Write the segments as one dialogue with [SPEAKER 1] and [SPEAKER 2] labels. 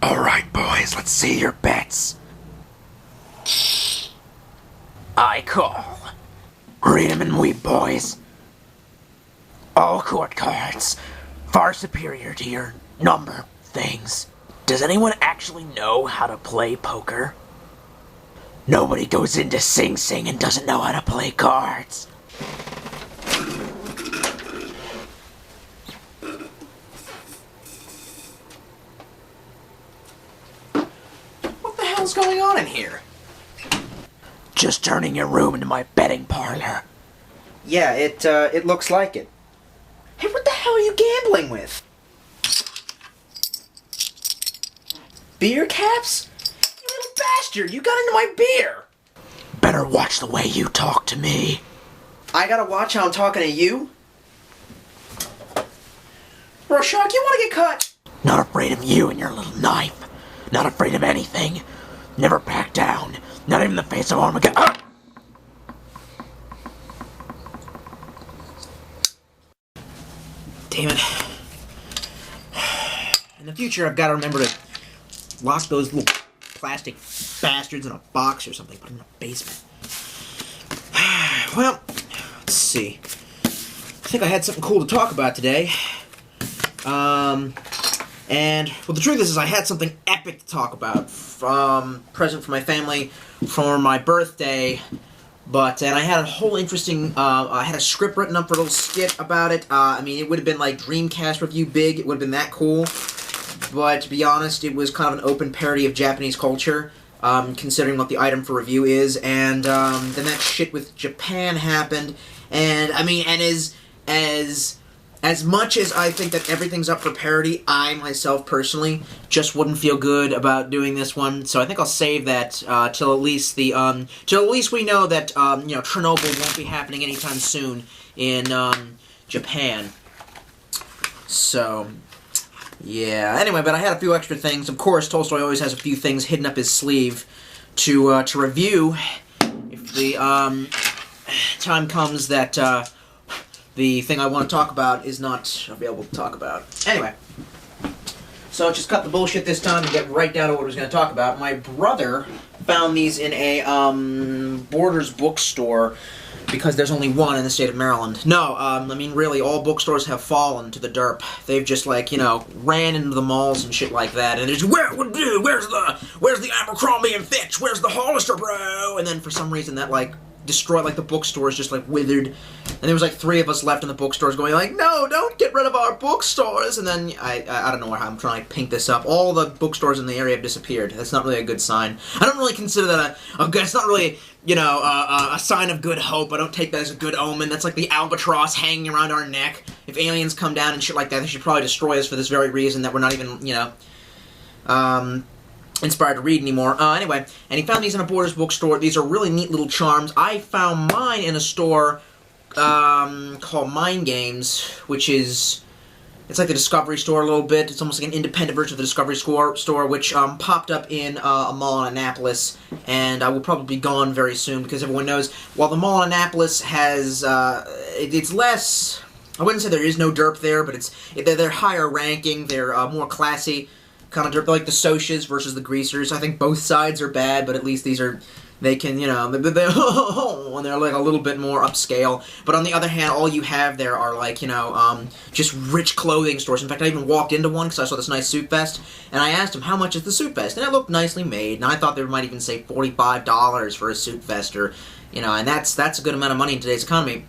[SPEAKER 1] Alright, boys, let's see your bets. I call. Read 'em and weep, boys. All court cards. Far superior to your number things. Does anyone actually know how to play poker? Nobody goes into Sing Sing and doesn't know how to play cards.
[SPEAKER 2] What the hell's going on in here?
[SPEAKER 1] Just turning your room into my betting parlor.
[SPEAKER 2] Yeah, it looks like it. Hey, what the hell are you gambling with? Beer caps? You little bastard, you got into my beer!
[SPEAKER 1] Better watch the way you talk to me.
[SPEAKER 2] I gotta watch how I'm talking to you? Rorschach, you wanna get cut?
[SPEAKER 1] Not afraid of you and your little knife. Not afraid of anything. Never back down. Not even the face of Armageddon. Ah!
[SPEAKER 2] Damn it. In the future, I've got to remember to lock those little plastic bastards in a box or something. Put them in a basement. Well, let's see. I think I had something cool to talk about today. And, well, the truth is I had something epic to talk about. Present for my family for my birthday. And I had a whole interesting, I had a script written up for a little skit about it. I mean, it would have been like Dreamcast review big. It would have been that cool. But to be honest, it was kind of an open parody of Japanese culture, considering what the item for review is. And then that shit with Japan happened. And, I mean, and as much as I think that everything's up for parody, I myself personally just wouldn't feel good about doing this one. So I think I'll save that till at least we know that Chernobyl won't be happening anytime soon in Japan. So yeah. Anyway, but I had a few extra things. Of course, Tolstoy always has a few things hidden up his sleeve to review if the time comes that the thing I want to talk about is not available to talk about. Anyway, so just cut the bullshit this time and get right down to what I was going to talk about. My brother found these in a Borders bookstore because there's only one in the state of Maryland. No, I mean, really, all bookstores have fallen to the derp. They've just, like, ran into the malls and shit like that, and there's, where's the Abercrombie and Fitch? Where's the Hollister, bro? And then for some reason that, like, destroyed, like, the bookstores just, like, withered. And there was, like, 3 of us left in the bookstores going, like, no, don't get rid of our bookstores! And then, I don't know how I'm trying to paint this up. All the bookstores in the area have disappeared. That's not really a good sign. I don't really consider that it's not really, a sign of good hope. I don't take that as a good omen. That's like the albatross hanging around our neck. If aliens come down and shit like that, they should probably destroy us for this very reason that we're not even, inspired to read anymore. Anyway, and he found these in a Borders bookstore. These are really neat little charms. I found mine in a store called Mind Games, which is, it's like the Discovery Store a little bit. It's almost like an independent version of the Discovery store, which popped up in a mall in Annapolis, and I will probably be gone very soon because everyone knows, while the mall in Annapolis has, it's less, I wouldn't say there is no derp there, but they're higher ranking, they're more classy, kind of derp, like the Socias versus the Greasers. I think both sides are bad, but at least these are, they can, and they're like a little bit more upscale. But on the other hand, all you have there are like, just rich clothing stores. In fact, I even walked into one because I saw this nice suit vest, and I asked him, how much is the suit vest? And it looked nicely made, and I thought they might even say $45 for a suit vest, or, and that's a good amount of money in today's economy.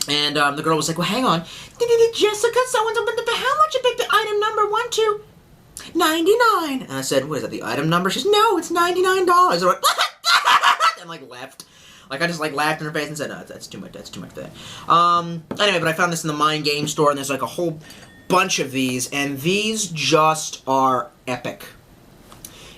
[SPEAKER 2] And the girl was like, well, hang on. Jessica, someone's opened the, how much you pick the item number 1, 2, 99. And I said, what is that, the item number? She says, no, it's $99. I went, and like left. Like I just like laughed in her face and said, no, that's too much for that. Anyway, but I found this in the Mind Game store, and there's like a whole bunch of these, and these just are epic.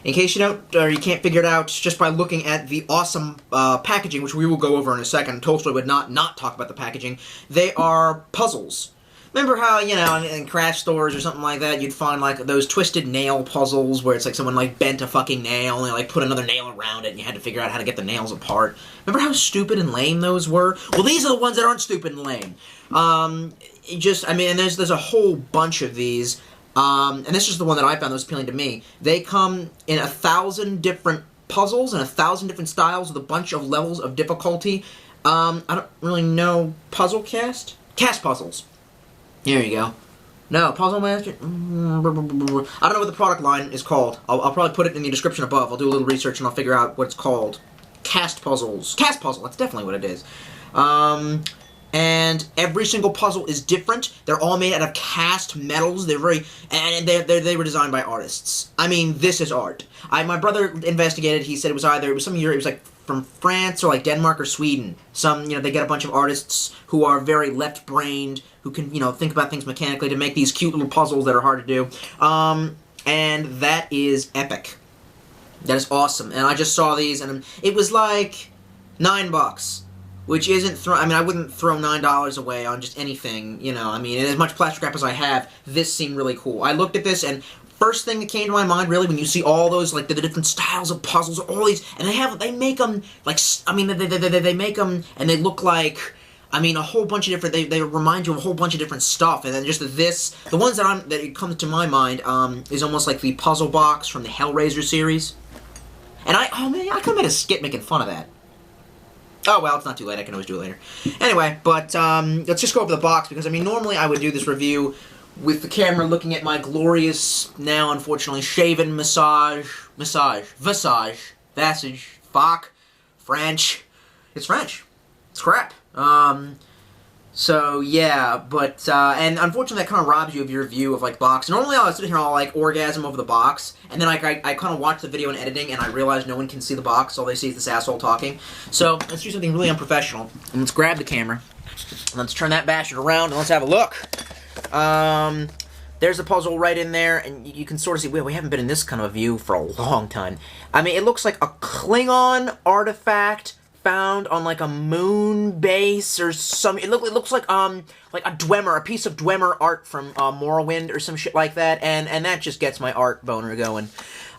[SPEAKER 2] In case you don't, or you can't figure it out just by looking at the awesome packaging, which we will go over in a second. Tolstoy would not talk about the packaging. They are puzzles. Remember how, in craft stores or something like that, you'd find, like, those twisted nail puzzles where it's like someone, like, bent a fucking nail and, like, put another nail around it and you had to figure out how to get the nails apart. Remember how stupid and lame those were? Well, these are the ones that aren't stupid and lame. And there's a whole bunch of these. And this is the one that I found that was appealing to me. They come in 1,000 different puzzles and 1,000 different styles with a bunch of levels of difficulty. I don't really know Puzzle Cast? Cast Puzzles. There you go. No, Puzzle Master. I don't know what the product line is called. I'll probably put it in the description above. I'll do a little research and I'll figure out what it's called. Cast Puzzles. Cast Puzzle. That's definitely what it is. And every single puzzle is different. They're all made out of cast metals. They're they were designed by artists. I mean, this is art. My brother investigated. He said it was some year. It was like from France or like Denmark or Sweden. They get a bunch of artists who are very left-brained, who can, think about things mechanically to make these cute little puzzles that are hard to do. And that is epic. That is awesome. And I just saw these, and it was like $9. Which isn't, I wouldn't throw $9 away on just anything, and as much plastic wrap as I have, this seemed really cool. I looked at this, and first thing that came to my mind, really, when you see all those, like, the different styles of puzzles, all these, and they make them, like, they make them, and they look like, a whole bunch of different, they remind you of a whole bunch of different stuff, and then just the ones that it comes to my mind, is almost like the puzzle box from the Hellraiser series. And I could have made a skit making fun of that. Oh, well, it's not too late. I can always do it later. Anyway, but let's just go over the box, because, normally I would do this review with the camera looking at my glorious, now, unfortunately, shaven visage, fuck, French. It's French. It's crap. So, yeah, but, and unfortunately that kind of robs you of your view of, like, box. Normally I'll sit here and I'll, like, orgasm over the box, and then I kind of watch the video in editing, and I realize no one can see the box, all they see is this asshole talking. So, let's do something really unprofessional, and let's grab the camera, and let's turn that bastard around, and let's have a look. There's a puzzle right in there, and you can sort of see, we haven't been in this kind of a view for a long time. It looks like a Klingon artifact found on like a moon base or some. It looks like a Dwemer, a piece of Dwemer art from Morrowind or some shit like that, and that just gets my art boner going.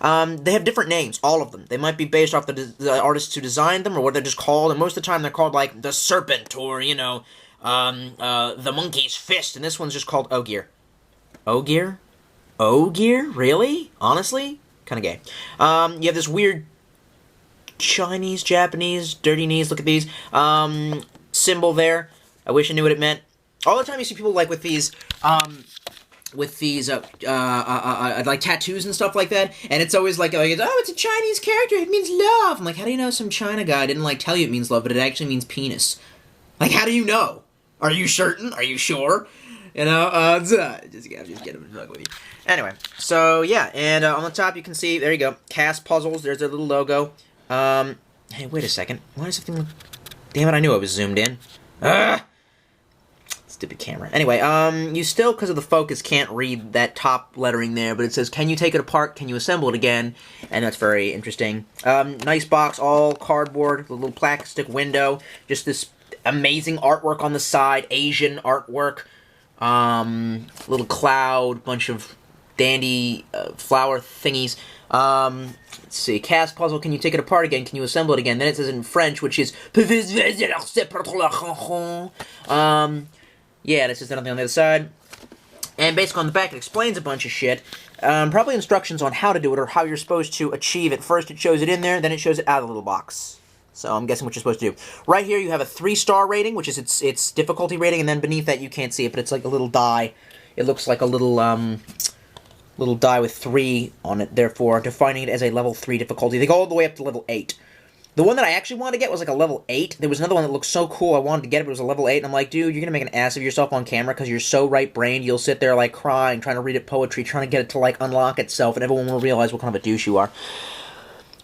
[SPEAKER 2] They have different names, all of them. They might be based off the artists who designed them or what they're just called, and most of the time they're called like the Serpent or the Monkey's Fist, and this one's just called Ogier. Ogier? Ogier? Really? Honestly? Kind of gay. You have this weird Chinese, Japanese, dirty knees, look at these, symbol there. I wish I knew what it meant. All the time you see people, like, with these, like, tattoos and stuff like that, and it's always like, oh, it's a Chinese character, it means love. I'm like, how do you know some China guy didn't, like, tell you it means love, but it actually means penis? Like, how do you know? Are you certain? Are you sure? Just get him to fuck with you. Anyway, so, yeah, and on the top you can see, there you go, Cast Puzzles, there's their little logo. Hey, wait a second. Why does everything look... Damn it, I knew I was zoomed in. Stupid camera. Anyway, you still, because of the focus, can't read that top lettering there, but it says, can you take it apart, can you assemble it again? And that's very interesting. Nice box, all cardboard, a little plastic window, just this amazing artwork on the side, Asian artwork, little cloud, bunch of dandy flower thingies. Let's see, Cast Puzzle, can you take it apart again? Can you assemble it again? Then it says in French, which is... Yeah, and it says nothing on the other side. And basically on the back it explains a bunch of shit. Probably instructions on how to do it or how you're supposed to achieve it. First it shows it in there, then it shows it out of the little box. So I'm guessing what you're supposed to do. Right here you have a 3-star rating, which is its difficulty rating, and then beneath that you can't see it, but it's like a little die. It looks like a little die with 3 on it, therefore defining it as a level 3 difficulty. They go all the way up to level 8. The one that I actually wanted to get was like a level 8. There was another one that looked so cool, I wanted to get it, but it was a level 8, and I'm like, dude, you're gonna make an ass of yourself on camera because you're so right-brained, you'll sit there like crying, trying to read it poetry, trying to get it to like unlock itself, and everyone will realize what kind of a douche you are.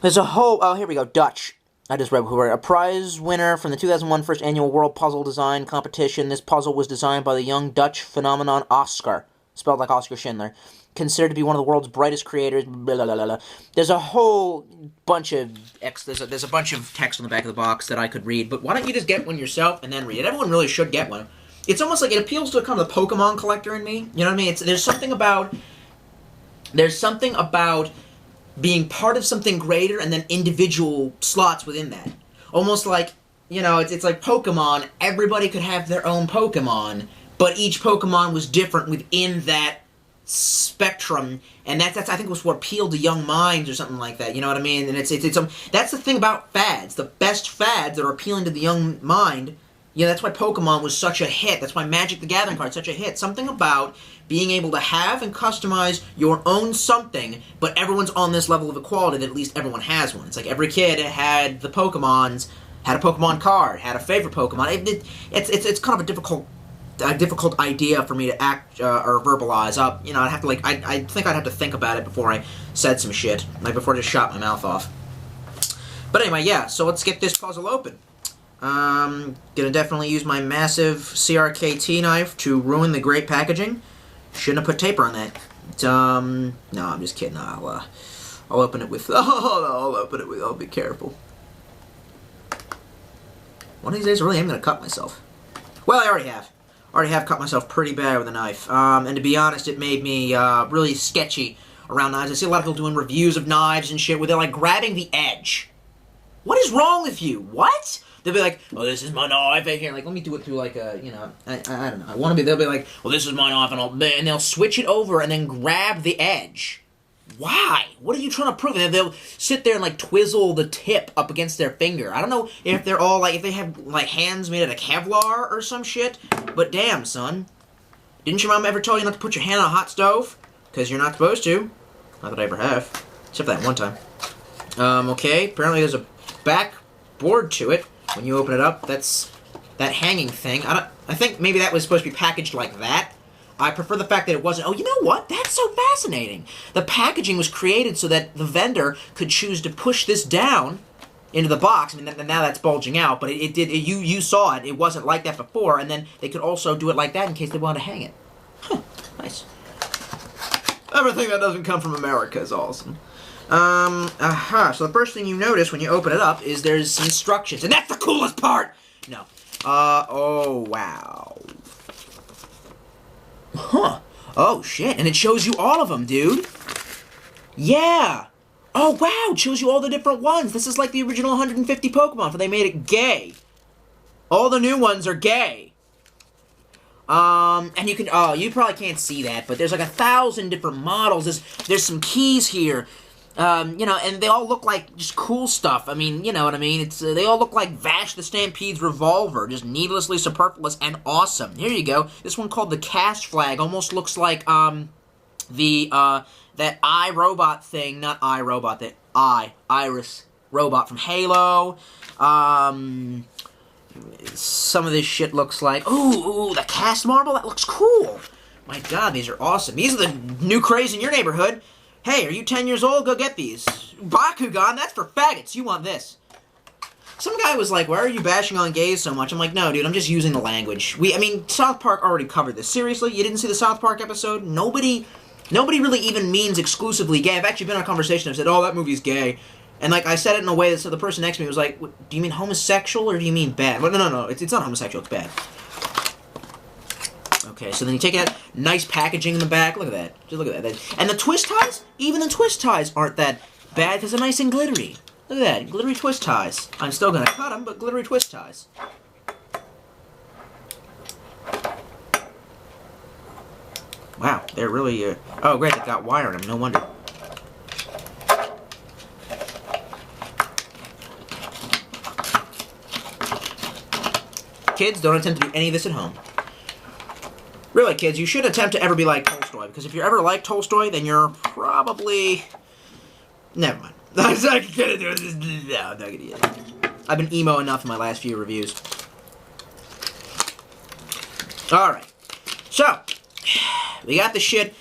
[SPEAKER 2] There's a whole, oh, here we go, Dutch. I just read who a prize winner from the 2001 First Annual World Puzzle Design Competition. This puzzle was designed by the young Dutch phenomenon Oscar, spelled like Oscar Schindler. Considered to be one of the world's brightest creators, blah, blah, blah, blah. There's a whole bunch of there's a bunch of text on the back of the box that I could read, but why don't you just get one yourself and then read it? Everyone really should get one. It's almost like it appeals to kind of the Pokemon collector in me. You know what I mean? There's something about being part of something greater and then individual slots within that. Almost like, it's like Pokemon. Everybody could have their own Pokemon, but each Pokemon was different within that spectrum, and that's I think was what appealed to young minds or something like that. You know what I mean? And it's that's the thing about fads. The best fads that are appealing to the young mind. Yeah, that's why Pokemon was such a hit. That's why Magic the Gathering card is such a hit. Something about being able to have and customize your own something, but everyone's on this level of equality that at least everyone has one. It's like every kid had the Pokemons, had a Pokemon card, had a favorite Pokemon. It's kind of a difficult idea for me to act or verbalize up. You know, I'd have to I think I'd have to think about it before I said some shit, like before I just shot my mouth off. But anyway, yeah. So let's get this puzzle open. Gonna definitely use my massive CRKT knife to ruin the great packaging. Shouldn't have put taper on that. No, I'm just kidding. I'll open it with. I'll open it with. I'll be careful. One of these days, really, I'm gonna cut myself. Well, I already have. Already have cut myself pretty bad with a knife. And to be honest, it made me really sketchy around knives. I see a lot of people doing reviews of knives and shit where they're like grabbing the edge. What is wrong with you? What? They'll be like, oh, this is my knife. And here, like, let me do it through, like, a, you know, I don't know. They'll be like, well, this is my knife, and they'll switch it over and then grab the edge. Why? What are you trying to prove? And then they'll sit there and, like, twizzle the tip up against their finger. I don't know if they're all, like, if they have, like, hands made out of Kevlar or some shit, but damn, son. Didn't your mom ever tell you not to put your hand on a hot stove? Because you're not supposed to. Not that I ever have. Except for that one time. Okay, apparently there's a backboard to it. When you open it up, that's that hanging thing. I think maybe that was supposed to be packaged like that. I prefer the fact that it wasn't. Oh, you know what? That's so fascinating. The packaging was created so that the vendor could choose to push this down into the box. I mean, now that's bulging out, but it did. You saw it. It wasn't like that before, and then they could also do it like that in case they wanted to hang it. Huh, nice. Everything that doesn't come from America is awesome. So the first thing you notice when you open it up is there's some instructions, and that's the coolest part! No. Oh, wow. Huh. Oh, shit, and it shows you all of them, dude. Yeah. Oh, wow, it shows you all the different ones. This is like the original 150 Pokemon, but they made it gay. All the new ones are gay. And you can, you probably can't see that, but there's like 1,000 different models. There's some keys here. You know, and they all look like just cool stuff. I mean, you know what I mean? It's they all look like Vash the Stampede's revolver, just needlessly superfluous and awesome. Here you go. This one called the Cast Flag almost looks like that iRobot thing, not iRobot, that Iris robot from Halo. Some of this shit looks like ooh, the cast marble. That looks cool. My God, these are awesome. These are the new craze in your neighborhood. Hey, are you 10 years old? Go get these. Bakugan, that's for faggots. You want this. Some guy was like, why are you bashing on gays so much? I'm like, no, dude, I'm just using the language. I mean, South Park already covered this. Seriously? You didn't see the South Park episode? Nobody really even means exclusively gay. I've actually been in a conversation and said, oh, that movie's gay. And, like, I said it in a way that so the person next to me was like, do you mean homosexual or do you mean bad? Well, no, it's not homosexual, it's bad. Okay, so then you take out nice packaging in the back. Look at that. Just look at that. And the twist ties? Even the twist ties aren't that bad because they're nice and glittery. Look at that. Glittery twist ties. I'm still going to cut them, but glittery twist ties. Wow, they're really... Oh, great, they've got wire in them. No wonder. Kids, don't attempt to do any of this at home. Really, kids, you should attempt to ever be like Tolstoy, because if you're ever like Tolstoy, then you're probably... Never mind. I'm not gonna do this. No, I'm not gonna do it. I've been emo enough in my last few reviews. Alright. So, we got the shit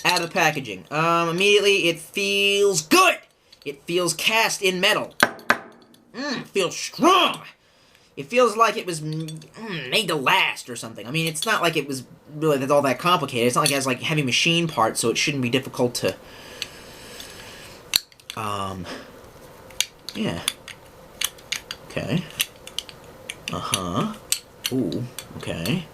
[SPEAKER 2] out of the packaging. Immediately, it feels good! It feels cast in metal. It feels strong! It feels like it was made to last or something. I mean, it's not like it was really all that complicated. It's not like it has, like, heavy machine parts, so it shouldn't be difficult to... Yeah. Okay. Uh-huh. Ooh, okay.